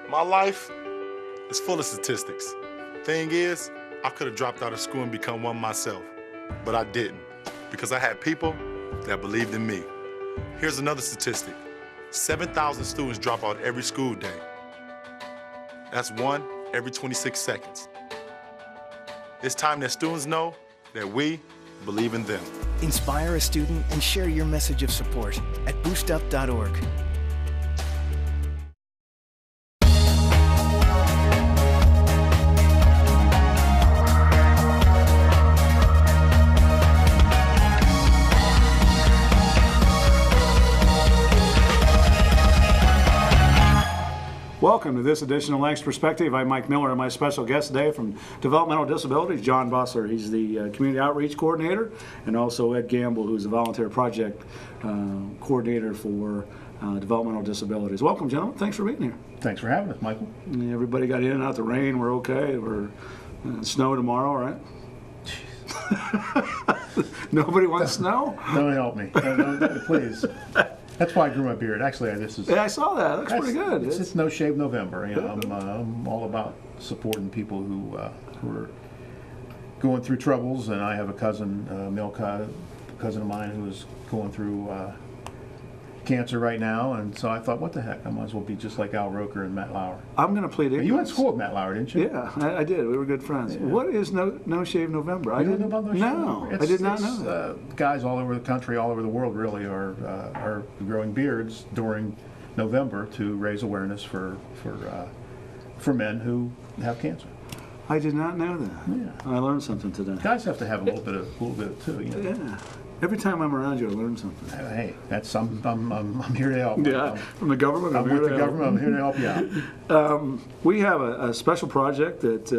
My life is full of statistics. Thing is, I could have dropped out of school and become one myself, but I didn't because I had people that believed in me. Here's another statistic. 7,000 students drop out every school day. That's one every 26 seconds. It's time that students know that we believe in them. Inspire a student and share your message of support at boostup.org. Welcome to this edition of Lancaster Perspective. I'm Mike Miller, and my special guest today from Developmental Disabilities, John Bossler. He's the Community Outreach Coordinator, and also Ed Gamble, who's the Volunteer Project Coordinator for Developmental Disabilities. Welcome, gentlemen. Thanks for being here. Thanks for having us, Michael. Everybody got in and out the rain. We're okay. We're snow tomorrow, right? Nobody wants snow? Don't help me. Please. That's why I grew my beard. Actually, Yeah, I saw that. It looks pretty good. It's No Shave November. You know, I'm all about supporting people who are going through troubles, and I have a cousin, Milka, a cousin of mine, who is going through cancer right now, and so I thought, what the heck? I might as well be just like Al Roker and Matt Lauer. I'm going to plead ignorance. You went to school with Matt Lauer, didn't you? Yeah, I did. We were good friends. Yeah. What is No Shave November? I didn't know about No Shave November? I did not know that. Guys all over the country, all over the world, really are growing beards during November to raise awareness for men who have cancer. I did not know that. Yeah. I learned something today. Guys have to have a little bit too. You know? Yeah. Every time I'm around you, I learn something. Hey, I'm here to help. Yeah, from the government. I'm with the government. I'm here to help you out. We have a special project that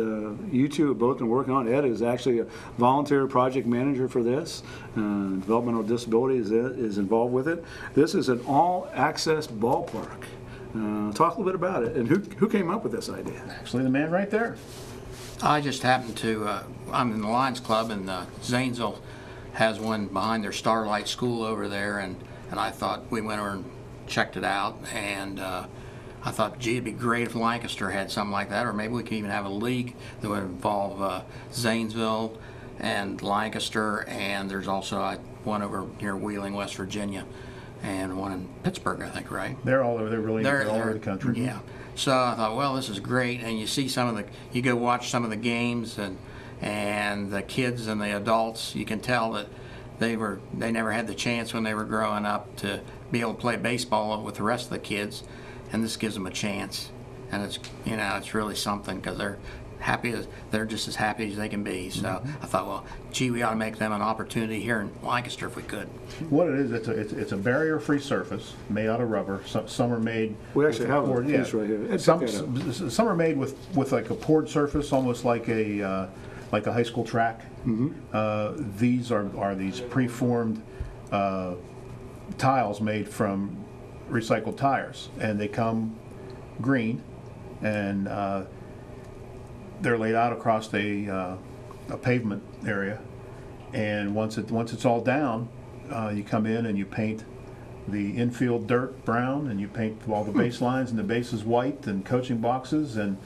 you two have both been working on. Ed is actually a volunteer project manager for this. Developmental Disabilities is involved with it. This is an all-access ballpark. Talk a little bit about it. And who came up with this idea? Actually, the man right there. I just happened to, I'm in the Lions Club, and Zanesville has one behind their Starlight School over there, and I thought, we went over and checked it out, and I thought, gee, it'd be great if Lancaster had something like that, or maybe we could even have a league that would involve Zanesville and Lancaster, and there's also one over near Wheeling, West Virginia, and one in Pittsburgh, I think, right? They're all over. They're all over the country. Yeah. So I thought, well, this is great, and you see you go watch some of the games, and the kids and the adults, you can tell that they never had the chance when they were growing up to be able to play baseball with the rest of the kids, and this gives them a chance, and it's really something, because they're just as happy as they can be. So I thought, well, gee, we ought to make them an opportunity here in Lancaster if we could. What it is, it's a barrier-free surface made out of rubber. Some are made. We actually have a piece right here. Some are made with like a poured surface, almost like a high school track. These are these preformed tiles made from recycled tires, and they come green, and they're laid out across a pavement area. And once it's all down, you come in and you paint the infield dirt brown, and you paint all the base lines and the bases white, and coaching boxes, and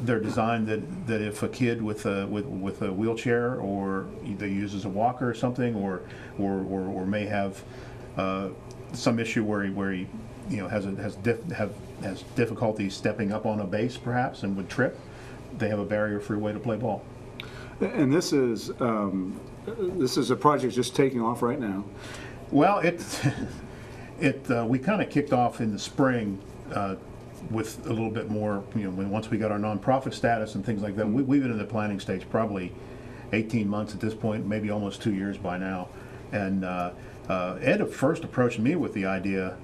they're designed that if a kid with a wheelchair, or either uses a walker or something, or may have some issue where he has difficulty stepping up on a base perhaps and would trip, they have a barrier-free way to play ball. And this is a project just taking off right now. Well, we kind of kicked off in the spring with a little bit more, once we got our nonprofit status and things like that. We've been in the planning stage probably 18 months at this point, maybe almost 2 years by now. And Ed first approached me with the idea,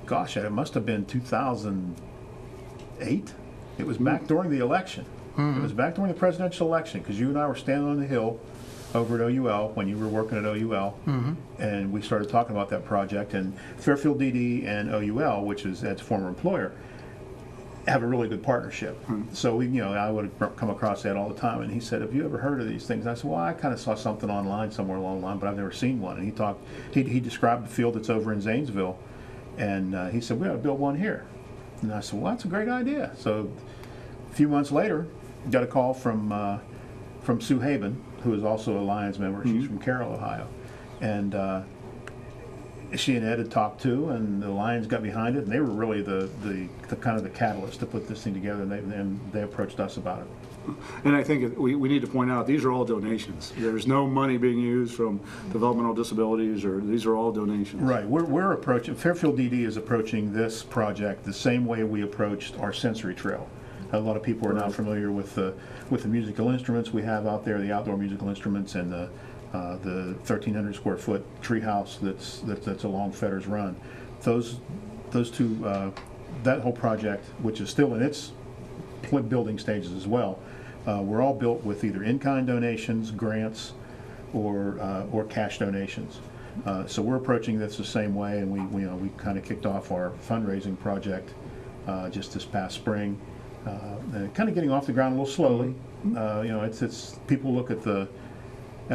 gosh, it must have been 2008. It was back during the election. It was back during the presidential election, because you and I were standing on the Hill over at OUL when you were working at OUL, and we started talking about that project. And Fairfield DD and OUL, which is Ed's former employer, have a really good partnership. So I would have come across Ed all the time, and he said, "Have you ever heard of these things?" I said, "Well, I kind of saw something online somewhere along the line, but I've never seen one." And he described the field that's over in Zanesville, and he said, "We ought to build one here." And I said, well, that's a great idea. So a few months later, got a call from Sue Haben, who is also a Lions member. She's from Carroll, Ohio. And she and Ed had talked to, and the Lions got behind it, and they were really the kind of the catalyst to put this thing together, and they approached us about it. And I think we need to point out, these are all donations. There's no money being used from developmental disabilities, or these are all donations. Right. We're approaching, Fairfield DD is approaching this project the same way we approached our sensory trail. A lot of people are now familiar with the musical instruments we have out there, the outdoor musical instruments, and the 1,300 square foot treehouse that's along Fetters Run. Those two, that whole project, which is still in its building stages as well, were all built with either in-kind donations, grants, or cash donations. So we're approaching this the same way, and we kind of kicked off our fundraising project just this past spring, and kind of getting off the ground a little slowly. It's people look at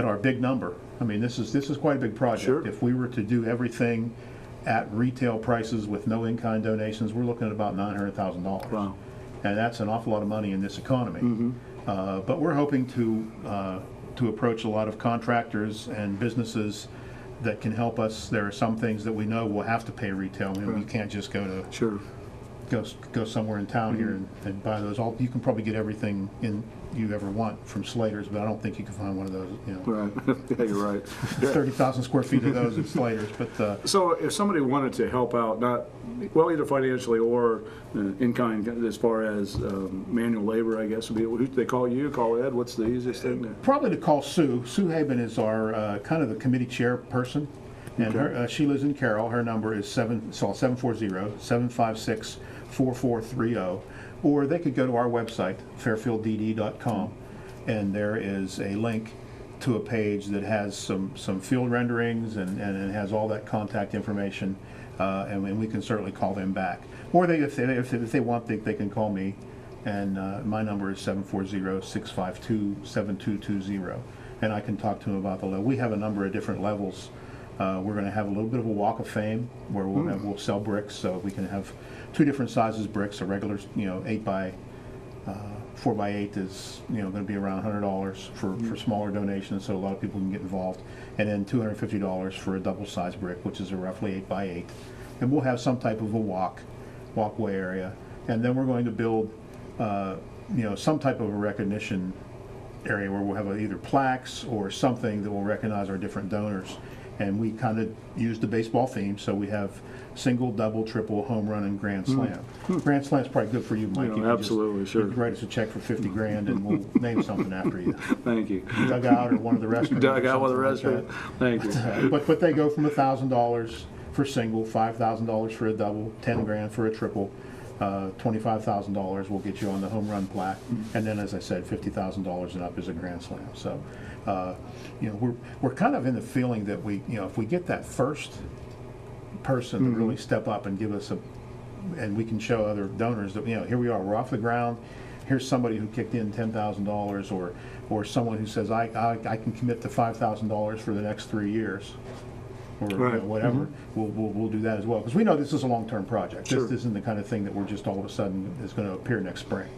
our big number. I mean, this is quite a big project. Sure. If we were to do everything at retail prices with no in-kind donations, we're looking at about $900,000. Wow. And that's an awful lot of money in this economy. But we're hoping to approach a lot of contractors and businesses that can help us. There are some things that we know we'll have to pay retail. I mean, we can't just Sure. go somewhere in town here and buy those. You can probably get everything you ever want from Slater's, but I don't think you can find one of those. Right. Yeah, you're right. 30,000 square feet of those at Slater's. But So if somebody wanted to help out, either financially or in kind, as far as manual labor, I guess would be, who they call you, call Ed, what's the easiest thing? probably to call Sue. Sue Haben is our kind of the committee chairperson, and she lives in Carroll. Her number is 740-756-4430, or they could go to our website, fairfielddd.com, and there is a link to a page that has some field renderings and it has all that contact information, and we can certainly call them back. Or if they want, they can call me, and my number is 740-652-7220, and I can talk to them about the level. We have a number of different levels. We're going to have a little bit of a walk of fame where we'll sell bricks, so we can have two different sizes bricks. A regular 4x8 is going to be around $100 for smaller donations, so a lot of people can get involved, and then $250 for a double-sized brick, which is a roughly 8x8. And we'll have some type of a walkway area, and then we're going to build some type of a recognition area where we'll have either plaques or something that will recognize our different donors. And we kind of use the baseball theme, so we have single, double, triple, home run, and grand slam. Grand slam's probably good for you, Mike. You can absolutely, just, sure. You can write us a check for $50,000, and we'll name something after you. Thank you. Dugout or one of the restaurants. Dugout with the restaurant. restaurant. Thank you. But they go from $1,000 for single, $5,000 for a double, $10,000 for a triple. $25,000 will get you on the home run plaque, and then, as I said, $50,000 and up is a grand slam. So, we're kind of in the feeling that if we get that first person to really step up and give us and we can show other donors that here we are, we're off the ground. Here's somebody who kicked in $10,000, or someone who says I can commit to $5,000 for the next 3 years. Or Right. whatever, we'll do that as well, because we know this is a long-term project. Sure. This isn't the kind of thing that we're just all of a sudden is going to appear next spring.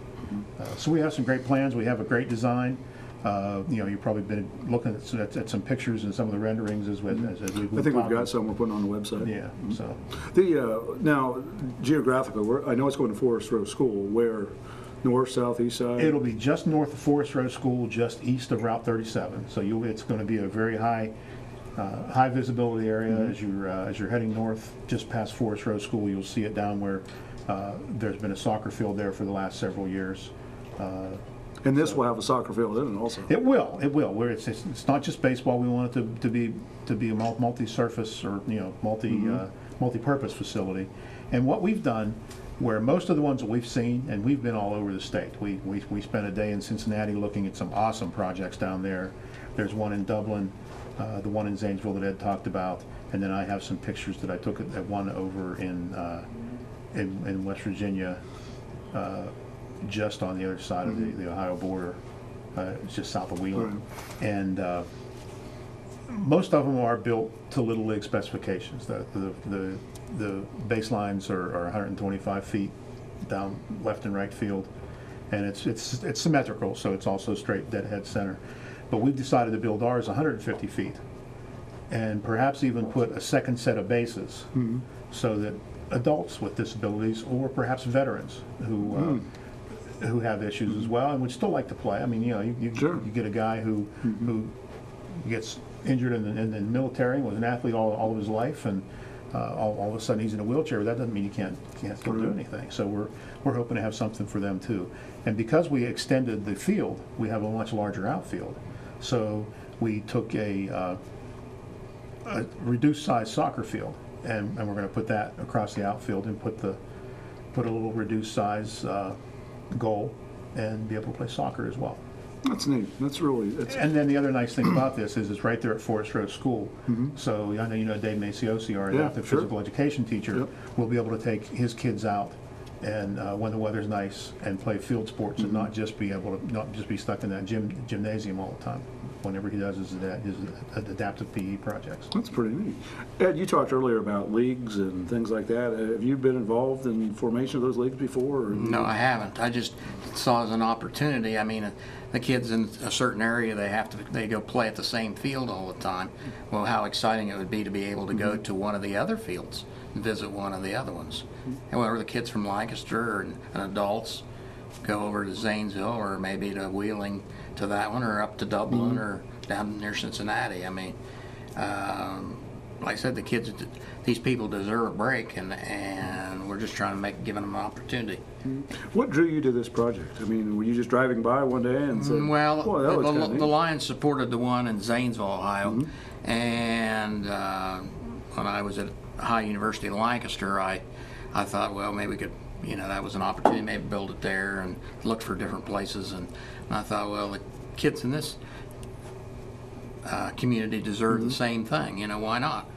So we have some great plans. We have a great design. You've probably been looking at some pictures and some of the renderings as we I think we've got some we're putting on the website. Yeah. So Now, geographically, I know it's going to Forest Row School. Where? North, south, east side? it'll be just north of Forest Row School, just east of Route 37. So it's going to be a very high visibility area as you're heading north, just past Forest Row School. You'll see it down where there's been a soccer field there for the last several years. And this will have a soccer field in it also. It will. Where it's not just baseball. We want it to be a multi-surface or multi-purpose facility. And what we've done, where most of the ones that we've seen, and we've been all over the state. We spent a day in Cincinnati looking at some awesome projects down there. There's one in Dublin. The one in Zanesville that Ed talked about, and then I have some pictures that I took at one over in West Virginia, just on the other side of the Ohio border. It's just south of Wheeling, and most of them are built to Little League specifications. The baselines are 125 feet down left and right field, and it's symmetrical, so it's also straight dead-head center. But we've decided to build ours 150 feet, and perhaps even put a second set of bases, so that adults with disabilities, or perhaps veterans who have issues as well and would still like to play. I mean, you know, you get a guy who gets injured in the military, was an athlete all of his life, and all of a sudden he's in a wheelchair. That doesn't mean he can't still do anything. So we're hoping to have something for them too. And because we extended the field, we have a much larger outfield. So we took a reduced size soccer field, and we're going to put that across the outfield and put a little reduced size goal and be able to play soccer as well. That's neat. That's really. And then the other nice thing about this is it's right there at Forest Road School. So I know you know Dave Maciosi, our adaptive physical education teacher, will be able to take his kids out and when the weather's nice and play field sports and not just be stuck in that gymnasium all the time. Whenever he does his adaptive PE projects. That's pretty neat. Ed, you talked earlier about leagues and things like that. Have you been involved in formation of those leagues before? Or? No, I haven't. I just saw it as an opportunity. I mean, the kids in a certain area, they go play at the same field all the time. Well, how exciting it would be to be able to go to one of the other fields and visit one of the other ones. And whenever the kids from Lancaster and adults go over to Zanesville or maybe to Wheeling to that one, or up to Dublin or down near Cincinnati. I mean, like I said, the kids, these people deserve a break, and we're just trying to giving them an opportunity. What drew you to this project? I mean, were you just driving by one day and said, well, "Boy, that looks kinda neat." the Lions supported the one in Zanesville, Ohio, and when I was at Ohio University of Lancaster, I thought, well, maybe we could, you know, that was an opportunity, maybe build it there, and look for different places. And I thought, well, the kids in this community deserve the same thing. You know, why not?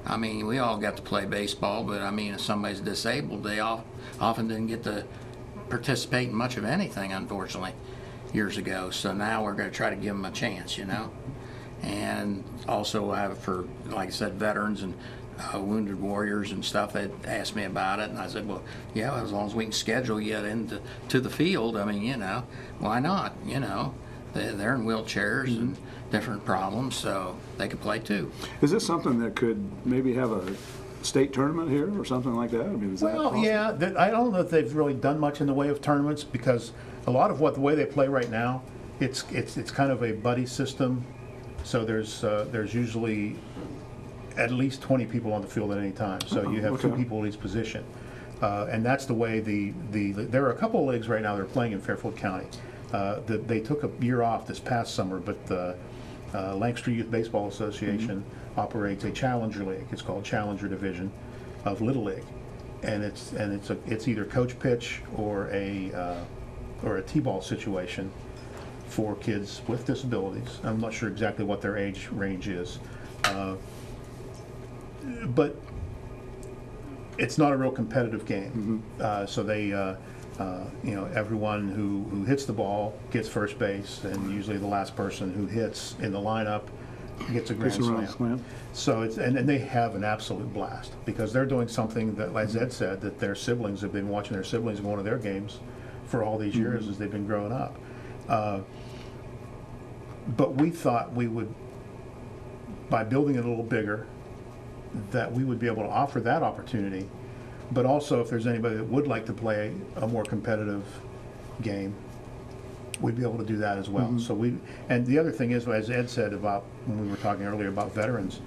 I mean, we all got to play baseball, but I mean, if somebody's disabled, they often didn't get to participate in much of anything, unfortunately, years ago. So now we're going to try to give them a chance, you know. And also have for, like I said, veterans and wounded warriors and stuff. They asked me about it, and I said, well, yeah, as long as we can schedule you into the field, I mean, you know, why not? You know, they're in wheelchairs and different problems, so they could play too. Is this something that could maybe have a state tournament here or something like that? I mean, is that possible? Yeah, I don't know if they've really done much in the way of tournaments, because a lot of the way they play right now, it's kind of a buddy system. So there's usually at least 20 people on the field at any time. So you have two people at each position. And that's the way there are a couple of leagues right now that are playing in Fairfield County. They took a year off this past summer, but the Lancaster Youth Baseball Association operates a Challenger League. It's called Challenger Division of Little League. And it's either coach pitch or a T-ball situation for kids with disabilities. I'm not sure exactly what their age range is. But it's not a real competitive game. So they, you know, everyone who hits the ball gets first base, and usually the last person who hits in the lineup gets a grand slam. So and they have an absolute blast, because they're doing something that, as Ed said, that their siblings have been watching their siblings go to their games for all these years as they've been growing up. But we thought we would, by building it a little bigger, that we would be able to offer that opportunity. But also, if there's anybody that would like to play a more competitive game, we'd be able to do that as well. So and the other thing is, as Ed said about when we were talking earlier about veterans,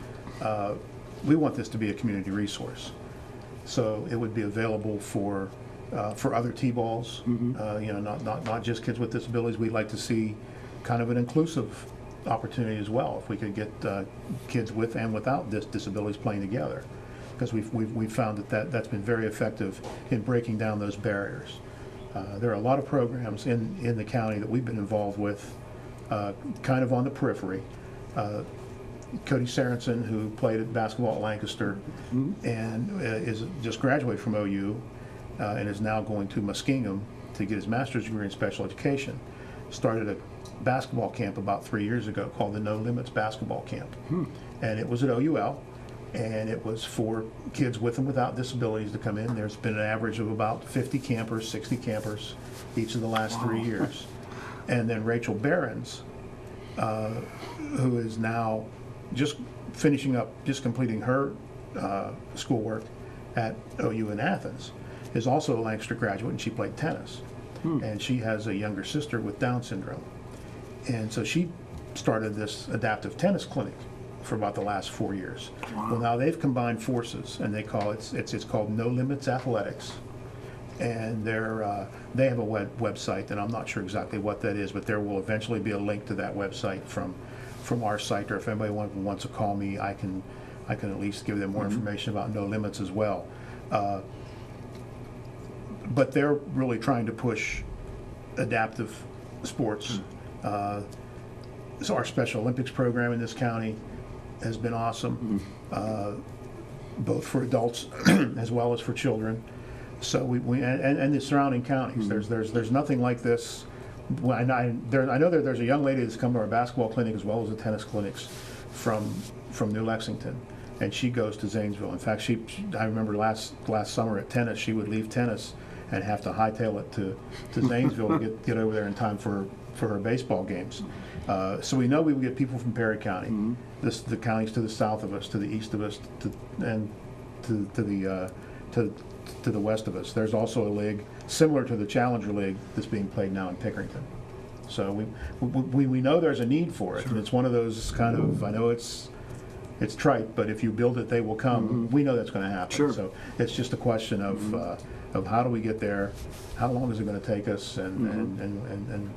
we want this to be a community resource. So it would be available for other T-balls, you know, not just kids with disabilities. We'd like to see kind of an inclusive opportunity as well, if we could get kids with and without disabilities playing together, because we've found that's been very effective in breaking down those barriers. There are a lot of programs in the county that we've been involved with, kind of on the periphery. Cody Sorensen, who played at basketball at Lancaster and is just graduated from OU and is now going to Muskingum to get his master's degree in special education, started a basketball camp about 3 years ago called the No Limits Basketball Camp. And it was at OUL, and it was for kids with and without disabilities to come in. There's been an average of about 50 campers, 60 campers each of the last 3 years. And then Rachel Behrens, who is now just completing her schoolwork at OU in Athens, is also a Lancaster graduate, and she played tennis. And she has a younger sister with Down syndrome. And so she started this adaptive tennis clinic for about the last 4 years. Well, now they've combined forces, and they call it's called No Limits Athletics. And they have a website, and I'm not sure exactly what that is, but there will eventually be a link to that website from our site, or if anybody wants to call me, I can at least give them more information about No Limits as well. But they're really trying to push adaptive sports. So our Special Olympics program in this county has been awesome, both for adults as well as for children. So and the surrounding counties. There's nothing like this. Well, I know there's a young lady that's come to our basketball clinic as well as the tennis clinics from New Lexington, and she goes to Zanesville. In fact, I remember last summer at tennis, she would leave tennis and have to hightail it to Zanesville to get over there in time for her baseball games. So we know we would get people from Perry County, the counties to the south of us, to the east of us, and to the west of us. There's also a league similar to the Challenger League that's being played now in Pickerington. So we know there's a need for it, and it's one of those kind of, I know it's trite, but if you build it, they will come. We know that's going to happen. Sure. So it's just a question of how do we get there, how long is it going to take us, and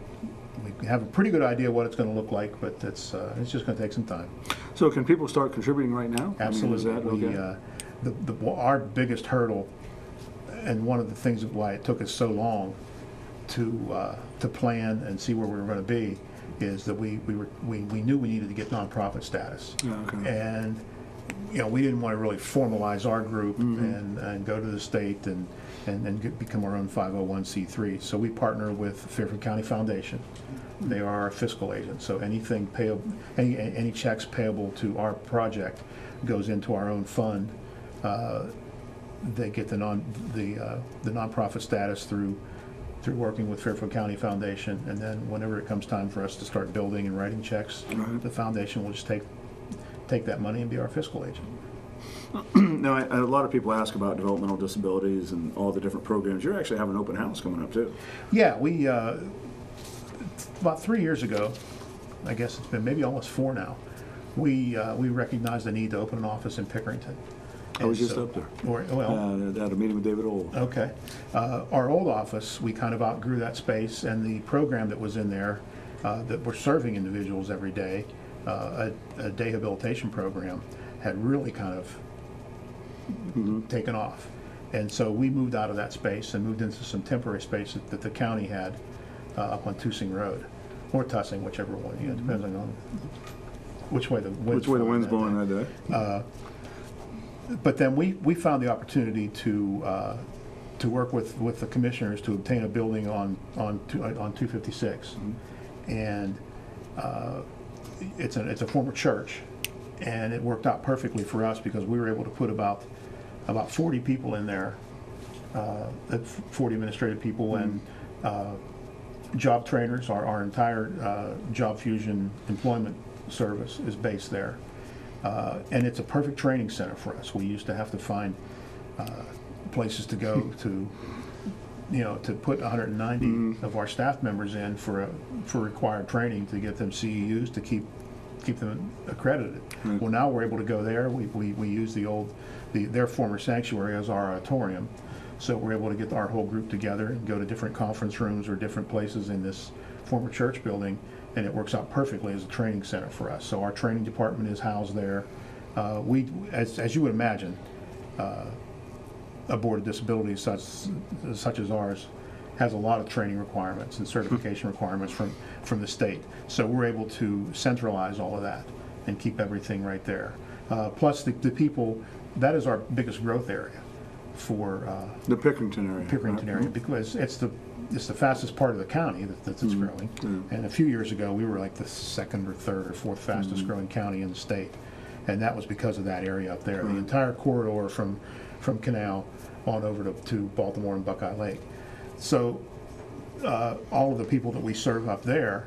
we have a pretty good idea what it's going to look like, but it's just going to take some time. So can people start contributing right now? Absolutely. I mean, is that okay? Our biggest hurdle, and one of the things of why it took us so long to plan and see where we were going to be, is that we knew we needed to get nonprofit status. Okay. And we didn't want to really formalize our group and go to the state and become our own 501c3. So we partner with Fairfield County Foundation. They are our fiscal agent. So anything payable, any checks payable to our project goes into our own fund. They get the nonprofit status through working with Fairfield County Foundation, and then whenever it comes time for us to start building and writing checks, the foundation will just take that money and be our fiscal agent. Now, a lot of people ask about developmental disabilities and all the different programs. You're actually having an open house coming up too. Yeah, we about 3 years ago, I guess it's been maybe almost 4 now, we recognized the need to open an office in Pickerington. I was just up there. At a meeting with David Old. Okay. Our old office, we kind of outgrew that space, and the program that was in there that we're serving individuals every day, a day habilitation program, had really kind of taken off. And so we moved out of that space and moved into some temporary space that the county had up on Tusing Road, or Tussing, whichever one, depending on which way the wind's blowing that day. But then we found the opportunity to work with the commissioners to obtain a building on 256, and it's a former church, and it worked out perfectly for us because we were able to put about 40 people in there, 40 administrative people and job trainers. Our entire Job Fusion employment service is based there. And it's a perfect training center for us. We used to have to find places to go to put 190 of our staff members in for required training to get them CEUs to keep them accredited. Well, now we're able to go there. We use their former sanctuary as our auditorium, so we're able to get our whole group together and go to different conference rooms or different places in this former church building. And it works out perfectly as a training center for us. So our training department is housed there. As you would imagine, a board of disabilities such as ours has a lot of training requirements and certification requirements from the state. So we're able to centralize all of that and keep everything right there. Plus the people, that is our biggest growth area for the Pickerington area. Pickerington area, because it's the fastest part of the county that's growing. And a few years ago, we were like the second or third or fourth fastest growing county in the state. and that was because of that area up there. The entire corridor from Canal on over to Baltimore and Buckeye Lake. So all of the people that we serve up there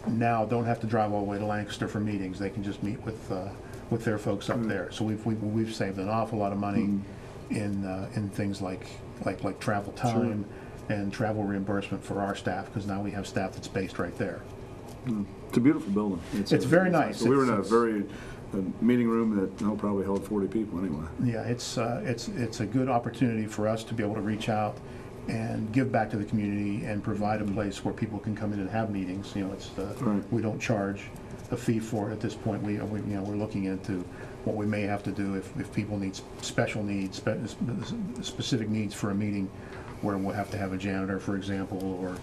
now don't have to drive all the way to Lancaster for meetings. They can just meet with their folks up there. So we've saved an awful lot of money in things like travel time and travel reimbursement for our staff, because now we have staff that's based right there. It's a beautiful building. It's very nice. We were in a meeting room that probably held 40 people anyway. Yeah, it's a good opportunity for us to be able to reach out and give back to the community and provide a place where people can come in and have meetings. You know, it's we don't charge a fee for it at this point. We're looking into what we may have to do if people need special needs, specific needs for a meeting, where we'll have to have a janitor, for example, or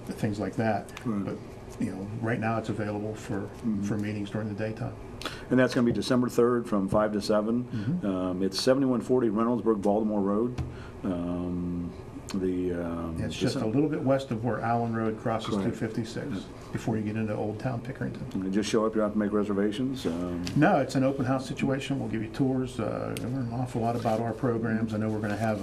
things like that. But right now it's available for meetings during the daytime. And that's going to be December 3rd from 5 to 7. It's 7140 Reynoldsburg, Baltimore Road. It's just a little bit west of where Allen Road crosses 256 before you get into Old Town Pickerington. And just show up, you don't have to make reservations. No, it's an open house situation. We'll give you tours, learn an awful lot about our programs. I know we're going to have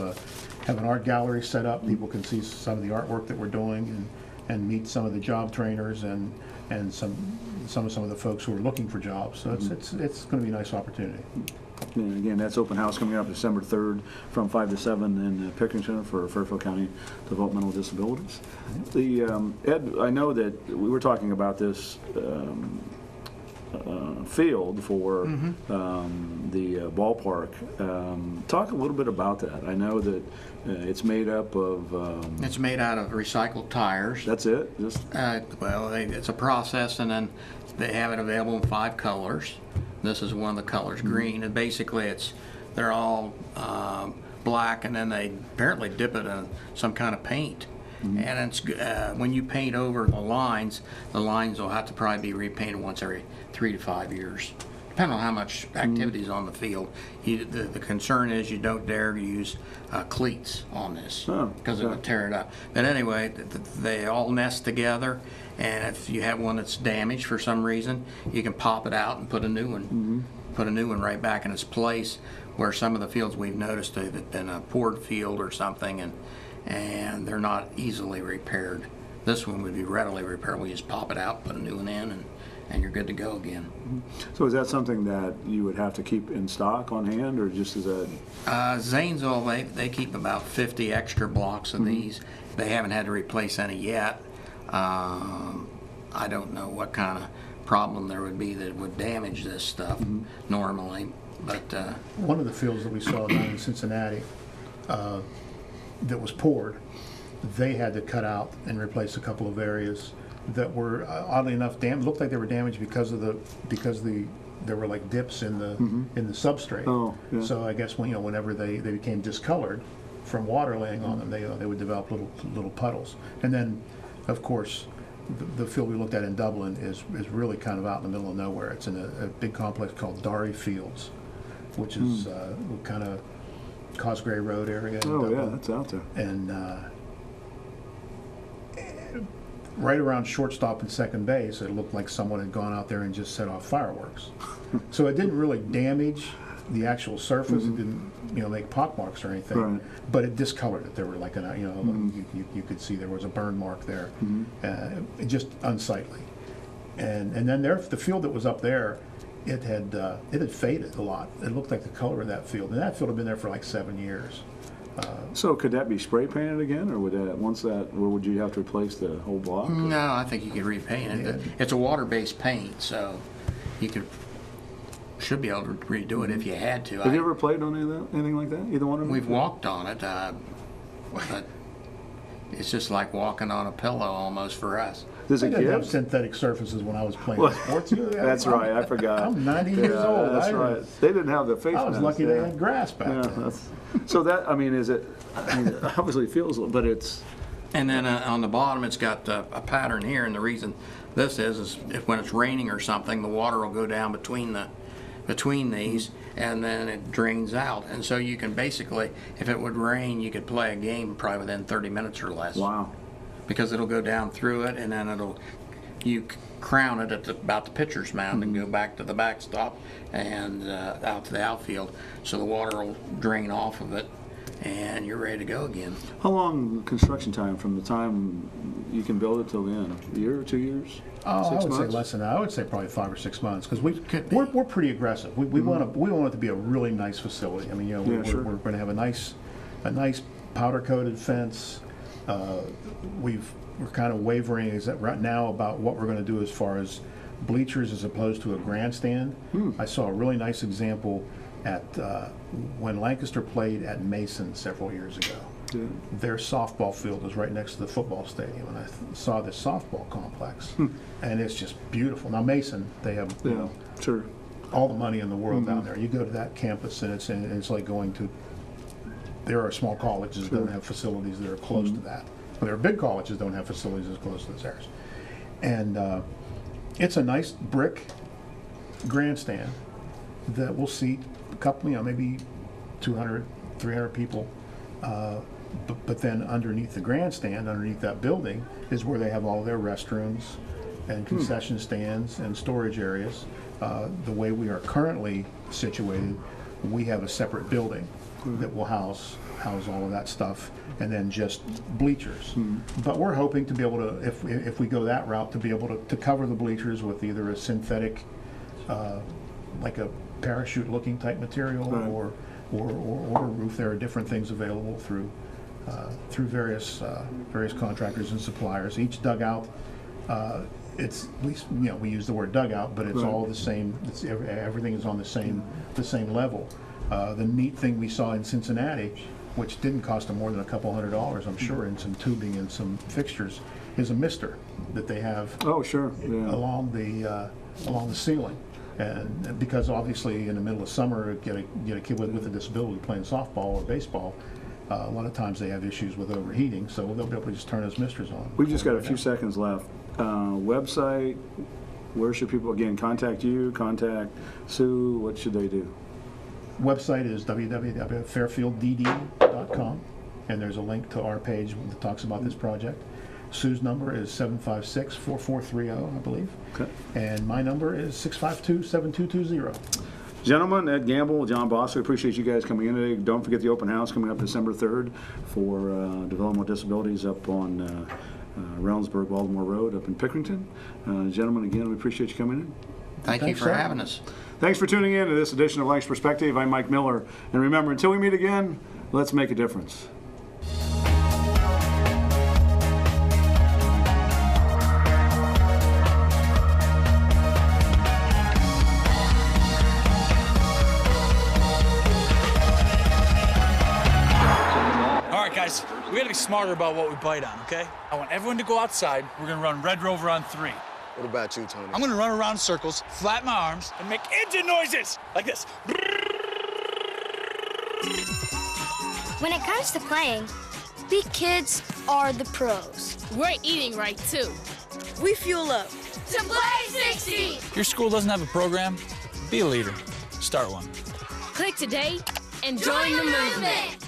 an art gallery set up. People can see some of the artwork that we're doing and meet some of the job trainers and some of the folks who are looking for jobs. So it's going to be a nice opportunity. And again, that's open house coming up December 3rd from 5 to 7 in Pickerington for Fairfield County Developmental Disabilities. Ed, I know that we were talking about this field for the ballpark. Talk a little bit about that. I know that it's made up of... It's made out of recycled tires. That's it? It's a process, and then they have it available in 5 colors. This is one of the colors, green, and basically they're all black, and then they apparently dip it in some kind of paint. And it's when you paint over the lines will have to probably be repainted once every 3 to 5 years, depending on how much activity is on the field. The concern is you don't dare to use cleats on this because it would tear it up. But anyway, they all nest together, and if you have one that's damaged for some reason, you can pop it out and put a new one. Put a new one right back in its place. Where some of the fields we've noticed they've been a poured field or something, and they're not easily repaired. This one would be readily repairable. You just pop it out, put a new one in, and you're good to go again. So is that something that you would have to keep in stock on hand, or just as a... Zanesville, they keep about 50 extra blocks of these. They haven't had to replace any yet. I don't know what kind of problem there would be that would damage this stuff normally, but... One of the fields that we saw down in Cincinnati that was poured, they had to cut out and replace a couple of areas that were oddly enough looked like they were damaged because there were like dips in the substrate. Oh, yeah. So I guess whenever they became discolored from water laying on them, they would develop little puddles. And then, of course, the field we looked at in Dublin is really kind of out in the middle of nowhere. It's in a big complex called Darry Fields, which is kind of Cosgray Road area in Dublin. Yeah, that's out there. And right around shortstop and second base, it looked like someone had gone out there and just set off fireworks. So it didn't really damage the actual surface. It didn't, make pockmarks or anything. Right. But it discolored it. There were like you could see there was a burn mark there. Just unsightly. And then the field that was up there, it had faded a lot. It looked like the color of that field, and that field had been there for like 7 years. So could that be spray painted again, or would you have to replace the whole block? No, I think you could repaint it. It's a water-based paint, so you should be able to redo it if you had to. Have you ever played on anything like that? Either one of them? We've walked on it, but it's just like walking on a pillow almost for us. Does I it didn't have give? synthetic surfaces when I was playing sports. That's right, I forgot. I'm 90 years old. That's right. They didn't have the face I was masks, lucky they had grass back Yeah, then. so that, obviously it feels, but it's... And then on the bottom, it's got a pattern here, and the reason this is if when it's raining or something, the water will go down between these, and then it drains out. And so you can basically, if it would rain, you could play a game probably within 30 minutes or less. Wow. Because it'll go down through it, and then crown it at about the pitcher's mound and go back to the backstop and out to the outfield. So the water will drain off of it and you're ready to go again. How long construction time from the time you can build it till the end? A year or 2 years? Oh, 6 I would months? say less than that. I would say probably 5 or 6 months because Could be. we're pretty aggressive. We want it to be a really nice facility. I mean, Yeah, sure. we're going to have a nice powder coated fence. We're kind of wavering right now about what we're going to do as far as bleachers as opposed to a grandstand. I saw a really nice example at when Lancaster played at Mason several years ago. Yeah. Their softball field is right next to the football stadium, and I saw this softball complex, and it's just beautiful. Now Mason, they have Yeah, sure. all the money in the world down there. You go to that campus, and it's like going to. There are small colleges that don't have facilities that are close to that. Well, there are big colleges that don't have facilities as close to theirs, and it's a nice brick grandstand that will seat a couple, maybe 200, 300 people. But then underneath the grandstand, underneath that building, is where they have all their restrooms and concession stands and storage areas. The way we are currently situated, we have a separate building that will house all of that stuff, and then just bleachers. But we're hoping to be able to, if we go that route, to be able to cover the bleachers with either a synthetic, like a parachute-looking type material, Right. or a roof. There are different things available through various contractors and suppliers. Each dugout, it's at least we use the word dugout, but it's Right. all the same. Everything is on the same level. The neat thing we saw in Cincinnati, which didn't cost them more than a couple $100, I'm sure, and some tubing and some fixtures, is a mister that they have Oh, sure. Yeah. along the ceiling. And because obviously in the middle of summer, get a kid with a disability playing softball or baseball, a lot of times they have issues with overheating, so they'll be able to just turn those misters on. We've just got a few seconds left. Website, where should people, again, contact you, contact Sue, what should they do? Website is www.fairfielddd.com, and there's a link to our page that talks about this project. Sue's number is 756-4430, I believe. Okay. And my number is 652-7220. Gentlemen, Ed Gamble, John Boss, we appreciate you guys coming in today. Don't forget the open house coming up December 3rd for developmental disabilities up on Reynoldsburg, Baltimore Road up in Pickerington. Gentlemen, again, we appreciate you coming in. Thank you Thanks, for sir. having us. Thanks for tuning in to this edition of Life's Perspective. I'm Mike Miller. And remember, until we meet again, let's make a difference. All right, guys, we gotta be smarter about what we bite on, okay? I want everyone to go outside. We're gonna run Red Rover on 3. What about you, Tony? I'm gonna run around in circles, flat my arms, and make engine noises like this. When it comes to playing, we kids are the pros. We're eating right, too. We fuel up. To play 60! If your school doesn't have a program, be a leader. Start one. Click today and join the movement.